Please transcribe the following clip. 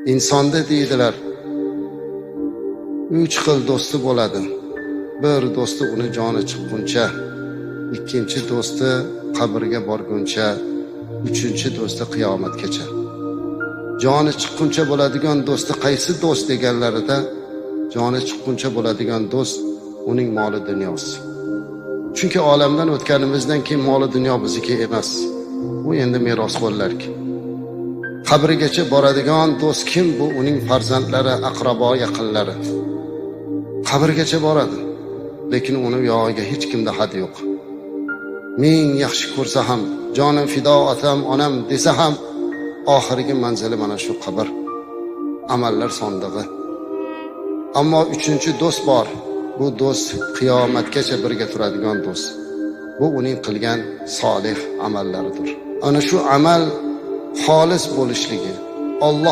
insonda deydilar 3 xil do'sti bo'ladi. Bir do'sti uni joni chiqquncha, ikkinchi do'sti qabrga borguncha, uchinchi do'sti qiyomatgacha. Joni chiqquncha bo'ladigan do'sti qaysi do'st deganlarida, joni chiqquncha bo'ladigan do'st uning moli dunyosi. Chunki olamdan o'tganimizdan keyin moli dunyo bizniki emas. Bu endi meros bo'larki. Qabrigacha boradigan do'st kim? Bu uning farzandlari, aqrabo, yaqinlari. Qabrgacha boradi, lekin uni yog'iga hech kimda had yo'q. Ming yaxshi ko'rsa ham, jonim fido otam, onam desa ham, oxirgi manzili mana shu qabr, amallar sondig'i. Ammo uchinchi do'st bor. Bu do'st qiyomatgacha birga turadigan do'st. Bu uning qilgan solih amallaridir. Ana shu amal xolis bo'lishligi, Alloh